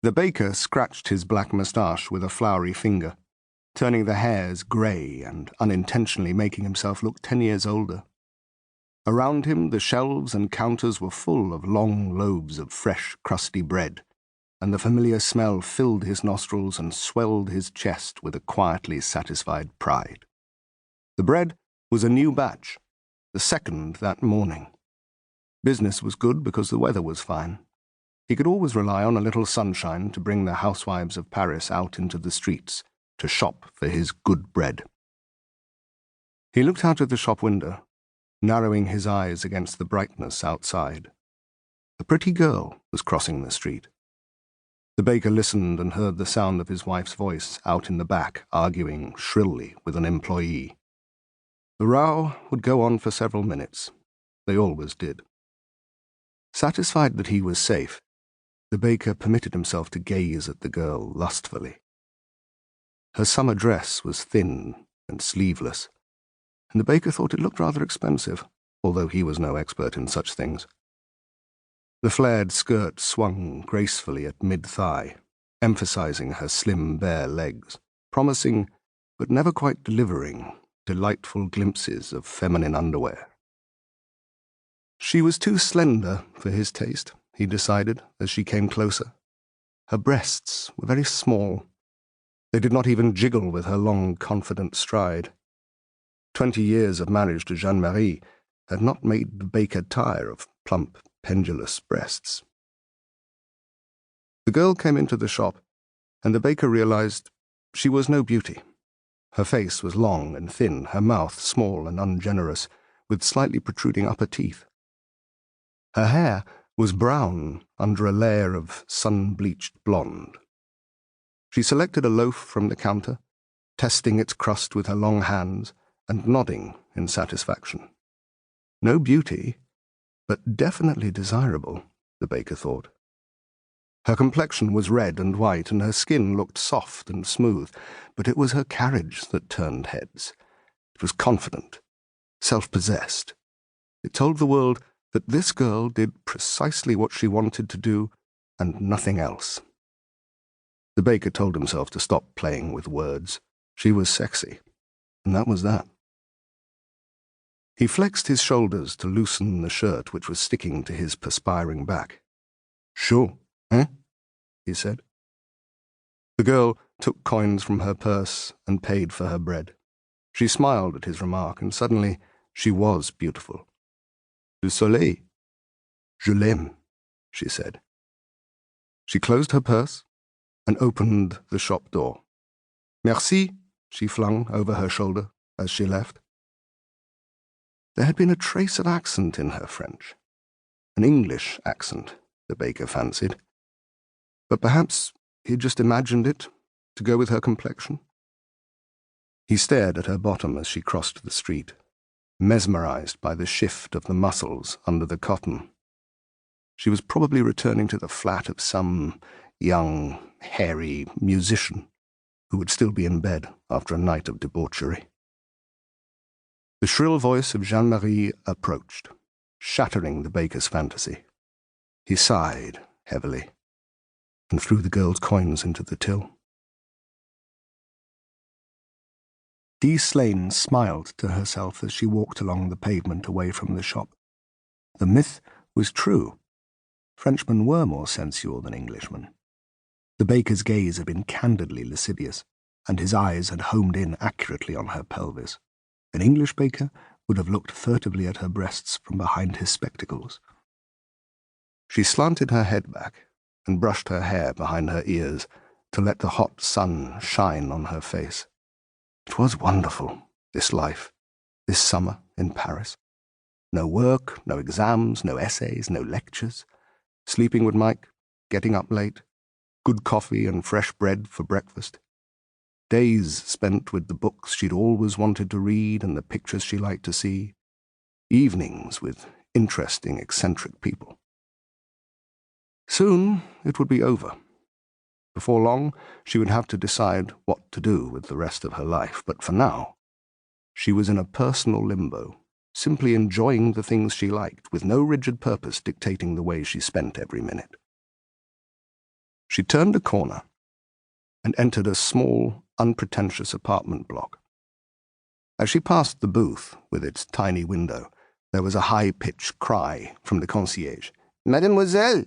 The baker scratched his black moustache with a floury finger, turning the hairs grey and unintentionally making himself look 10 years older. Around him, the shelves and counters were full of long loaves of fresh, crusty bread, and the familiar smell filled his nostrils and swelled his chest with a quietly satisfied pride. The bread was a new batch, the second that morning. Business was good because the weather was fine. He could always rely on a little sunshine to bring the housewives of Paris out into the streets to shop for his good bread. He looked out of the shop window, narrowing his eyes against the brightness outside. A pretty girl was crossing the street. The baker listened and heard the sound of his wife's voice out in the back, arguing shrilly with an employee. The row would go on for several minutes. They always did. Satisfied that he was safe, the baker permitted himself to gaze at the girl lustfully. Her summer dress was thin and sleeveless, and the baker thought it looked rather expensive, although he was no expert in such things. The flared skirt swung gracefully at mid-thigh, emphasizing her slim, bare legs, promising, but never quite delivering, delightful glimpses of feminine underwear. She was too slender for his taste, he decided as she came closer. Her breasts were very small. They did not even jiggle with her long, confident stride. 20 years of marriage to Jeanne-Marie had not made the baker tire of plump, pendulous breasts. The girl came into the shop, and the baker realized she was no beauty. Her face was long and thin, her mouth small and ungenerous, with slightly protruding upper teeth. Her hair was brown under a layer of sun-bleached blonde. She selected a loaf from the counter, testing its crust with her long hands and nodding in satisfaction. No beauty, but definitely desirable, the baker thought. Her complexion was red and white, and her skin looked soft and smooth, but it was her carriage that turned heads. It was confident, self-possessed. It told the world that this girl did precisely what she wanted to do and nothing else. The baker told himself to stop playing with words. She was sexy, and that was that. He flexed his shoulders to loosen the shirt which was sticking to his perspiring back. "Chaud, hein?" he said. The girl took coins from her purse and paid for her bread. She smiled at his remark, and suddenly she was beautiful. "Le soleil. Je l'aime," she said. She closed her purse and opened the shop door. "Merci," she flung over her shoulder as she left. There had been a trace of accent in her French, an English accent, the baker fancied. But perhaps he had just imagined it to go with her complexion. He stared at her bottom as she crossed the street, mesmerized by the shift of the muscles under the cotton. She was probably returning to the flat of some young, hairy musician who would still be in bed after a night of debauchery. The shrill voice of Jeanne-Marie approached, shattering the baker's fantasy. He sighed heavily and threw the girl's coins into the till. Dee Sleign smiled to herself as she walked along the pavement away from the shop. The myth was true. Frenchmen were more sensual than Englishmen. The baker's gaze had been candidly lascivious, and his eyes had homed in accurately on her pelvis. An English baker would have looked furtively at her breasts from behind his spectacles. She slanted her head back and brushed her hair behind her ears to let the hot sun shine on her face. It was wonderful, this life, this summer in Paris. No work, no exams, no essays, no lectures. Sleeping with Mike, getting up late, good coffee and fresh bread for breakfast. Days spent with the books she'd always wanted to read and the pictures she liked to see. Evenings with interesting, eccentric people. Soon it would be over. Before long, she would have to decide what to do with the rest of her life, but for now, she was in a personal limbo, simply enjoying the things she liked, with no rigid purpose dictating the way she spent every minute. She turned a corner and entered a small, unpretentious apartment block. As she passed the booth with its tiny window, there was a high-pitched cry from the concierge. "Mademoiselle,